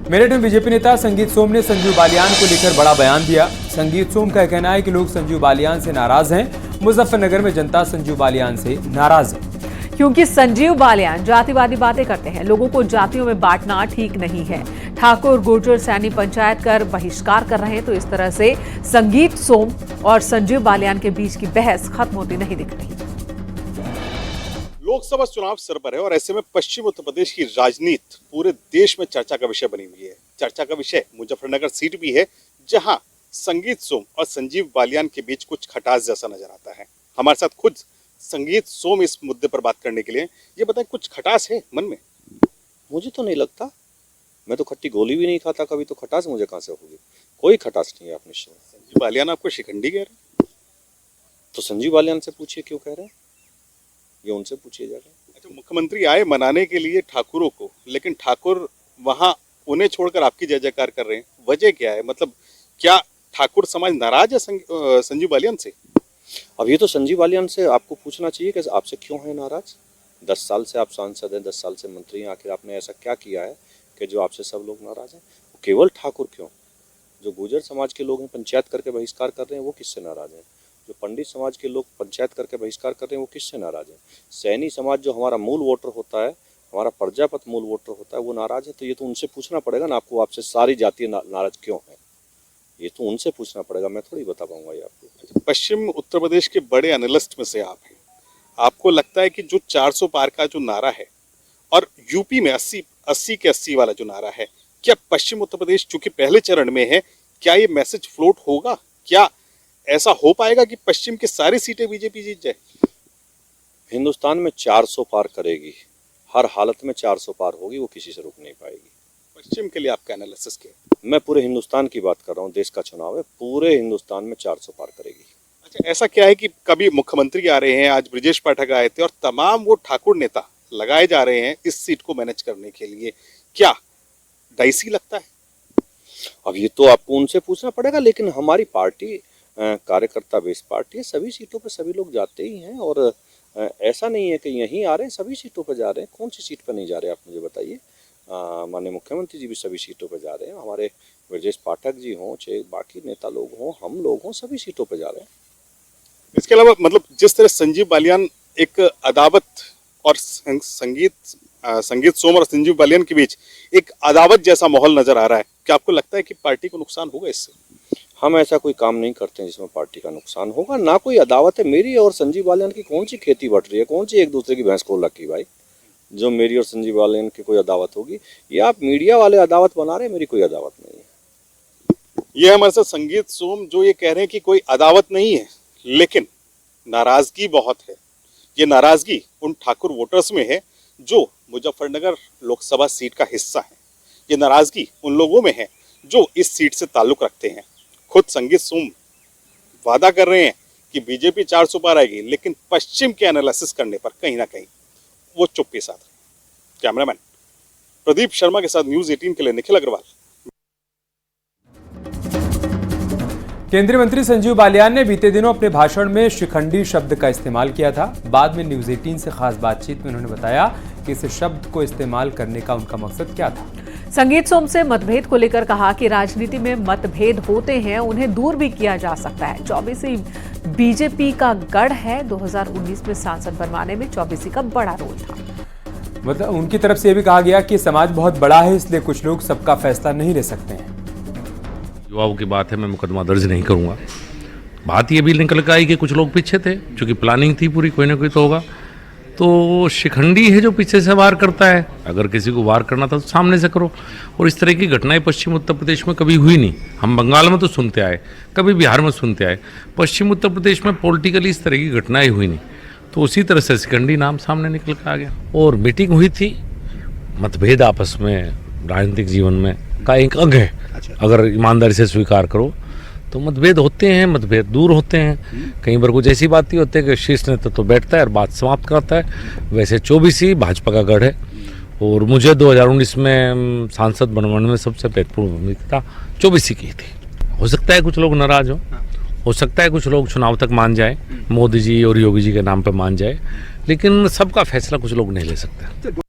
मेरठ में बीजेपी नेता संगीत सोम ने संजीव बालियान को लेकर बड़ा बयान दिया। संगीत सोम का कहना है कि लोग संजीव बालियान से नाराज हैं। मुजफ्फरनगर में जनता संजीव बालियान से नाराज है क्योंकि संजीव बालियान जातिवादी बातें करते हैं। लोगों को जातियों में बांटना ठीक नहीं है। ठाकुर गुर्जर सैनी पंचायत कर बहिष्कार कर रहे हैं, तो इस तरह से संगीत सोम और संजीव बालियान के बीच की बहस खत्म होती नहीं दिख रही। लोकसभा चुनाव सर पर है और ऐसे में पश्चिम उत्तर प्रदेश की राजनीति पूरे देश में चर्चा का विषय बनी हुई है। चर्चा का विषय मुजफ्फरनगर सीट भी है, जहां संगीत सोम और संजीव बालियान के बीच कुछ खटास जैसा नजर आता है। हमारे साथ खुद संगीत सोम इस मुद्दे पर बात करने के लिए। ये बताएं, कुछ खटास है मन में? मुझे तो नहीं लगता। मैं तो खट्टी गोली भी नहीं खाता कभी, तो खटास मुझे कहाँ से होगी? कोई खटास नहीं है। आप निश्चित संजीव बालियान आपको शिखंडी कह रहे हैं? तो संजीव बालियान से पूछिए क्यों कह रहे हैं, ये उनसे पूछिए जाकर। अच्छा, मुख्यमंत्री आए मनाने के लिए ठाकुरों को, लेकिन ठाकुर वहां उन्हें छोड़कर आपकी जय जयकार कर रहे हैं। वजह क्या है? मतलब क्या ठाकुर समाज नाराज है संजीव बालियान से? अब ये तो संजीव बालियान से आपको पूछना चाहिए कि आपसे क्यों है नाराज। 10 साल से आप सांसद हैं, 10 साल से मंत्री हैं, आखिर आपने ऐसा क्या किया है कि जो आपसे सब लोग नाराज हैं? केवल ठाकुर क्यों, जो गुर्जर समाज के लोग हैं पंचायत करके बहिष्कार कर रहे हैं, वो किससे नाराज हैं? जो पंडित समाज के लोग पंचायत करके बहिष्कार कर रहे हैं, वो किससे नाराज हैं? सैनी समाज जो हमारा मूल वोटर होता है, हमारा प्रजापत मूल वोटर होता है, वो नाराज है। तो ये तो उनसे पूछना पड़ेगा ना आपको, आपसे सारी जातियाँ नाराज क्यों है? ये तो उनसे पूछना पड़ेगा, मैं थोड़ी बता पाऊंगा ये आपको। पश्चिम उत्तर प्रदेश के बड़े एनालिस्ट में से आप हैं। आपको लगता है कि जो 400 पार का जो नारा है और यूपी में 80 के 80 वाला जो नारा है, क्या पश्चिम उत्तर प्रदेश चूंकि पहले चरण में है, क्या ये मैसेज फ्लोट होगा? क्या ऐसा हो पाएगा कि पश्चिम की सारी सीटें बीजेपी जीत जाए? हिंदुस्तान में 400 पार करेगी, हर हालत में 400 पार होगी, वो किसी से रुक नहीं पाएगी। पश्चिम के लिए आपका एनालिसिस क्या है? मैं पूरे हिंदुस्तान की बात कर रहा हूँ, देश का चुनाव है, पूरे हिंदुस्तान में 400 पार करेगी। अच्छा, ऐसा क्या है कि कभी मुख्यमंत्री आ रहे हैं, आज ब्रजेश पाठक आए थे और तमाम वो ठाकुर नेता लगाए जा रहे हैं इस सीट को मैनेज करने के लिए, क्या डाइसी लगता है? अब ये तो आपको उनसे पूछना पड़ेगा, लेकिन हमारी पार्टी कार्यकर्ता बेस्ड पार्टी है, सभी सीटों पे सभी लोग जाते ही हैं और ऐसा नहीं है कि यहीं आ रहे हैं, सभी सीटों पे जा रहे हैं। कौन सी सीट पे नहीं जा रहे हैं, आप मुझे बताइए। माननीय मुख्यमंत्री जी भी सभी सीटों पे जा रहे हैं, हमारे ब्रजेश पाठक जी हों, चाहे बाकी नेता लोग हों, हम लोग हों, सभी सीटों पे जा रहे हैं। इसके अलावा मतलब जिस तरह संजीव बालियान एक अदावत और संगीत सोम और संजीव बालियान के बीच एक अदावत जैसा माहौल नजर आ रहा है, क्या आपको लगता है कि पार्टी को नुकसान होगा इससे? हम ऐसा कोई काम नहीं करते हैं जिसमें पार्टी का नुकसान होगा, ना कोई अदावत है। मेरी और संजीव बालियान की कौन सी खेती बट रही है, कौन सी एक दूसरे की भैंस खोल रखी भाई, जो मेरी और संजीव बालियान की कोई अदावत होगी? ये आप मीडिया वाले अदावत बना रहे हैं, मेरी कोई अदावत नहीं है। ये हमारे साथ संगीत सोम जो ये कह रहे हैं कि कोई अदावत नहीं है, लेकिन नाराजगी बहुत है। ये नाराजगी उन ठाकुर वोटर्स में है जो मुजफ्फरनगर लोकसभा सीट का हिस्सा है। ये नाराजगी उन लोगों में है जो इस सीट से ताल्लुक रखते हैं। खुद संगीत सोम वादा कर रहे हैं कि बीजेपी 400 पार आएगी, लेकिन पश्चिम के एनालिसिस करने पर कहीं ना कहीं वो चुप के साथ। कैमरामैन प्रदीप शर्मा के साथ न्यूज़ 18 के लिए निखिल अग्रवाल। केंद्रीय मंत्री संजीव बालियान ने बीते दिनों अपने भाषण में शिखंडी शब्द का इस्तेमाल किया था। बाद में न्यूज़ 18 से खास बातचीत में उन्होंने बताया कि इस शब्द को इस्तेमाल करने का उनका मकसद क्या था। संगीत सोम से मतभेद को लेकर कहा कि राजनीति में मतभेद होते हैं, उन्हें दूर भी किया जा सकता है। 24 बीजेपी का गढ़ है। 2019 में सांसद बनवाने में 24 का बड़ा रोल था। मतलब उनकी तरफ से यह भी कहा गया कि समाज बहुत बड़ा है, इसलिए कुछ लोग सबका फैसला नहीं ले सकते हैं। युवाओं की बात है, मैं मुकदमा दर्ज नहीं करूंगा। बात ये भी निकल कर आई कि कुछ लोग पीछे थे, क्योंकि प्लानिंग थी पूरी, कोई ना कोई तो होगा। तो शिखंडी है जो पीछे से वार करता है। अगर किसी को वार करना था तो सामने से करो। और इस तरह की घटनाएं पश्चिम उत्तर प्रदेश में कभी हुई नहीं। हम बंगाल में तो सुनते आए, कभी बिहार में सुनते आए, पश्चिम उत्तर प्रदेश में पॉलिटिकली इस तरह की घटनाएं हुई नहीं। तो उसी तरह से शिखंडी नाम सामने निकल कर आ गया। और मीटिंग हुई थी। मतभेद आपस में राजनीतिक जीवन में का एक अंग है। अगर ईमानदारी से स्वीकार करो तो मतभेद होते हैं, मतभेद दूर होते हैं। कई बार कुछ ऐसी बात ही होती है कि शीर्ष नेता तो बैठता है और बात समाप्त करता है। वैसे 24 ही भाजपा का गढ़ है और मुझे 2019 में सांसद बनवाने में सबसे महत्वपूर्ण भूमिका 24 की थी। हो सकता है कुछ लोग नाराज हो सकता है कुछ लोग चुनाव तक मान जाए, मोदी जी और योगी जी के नाम पर मान जाए, लेकिन सबका फैसला कुछ लोग नहीं ले सकते।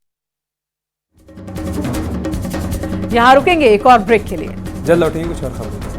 यहाँ रुकेंगे एक और ब्रेक के लिए। जल्द लौटेंगे कुछ और खबरों के साथ।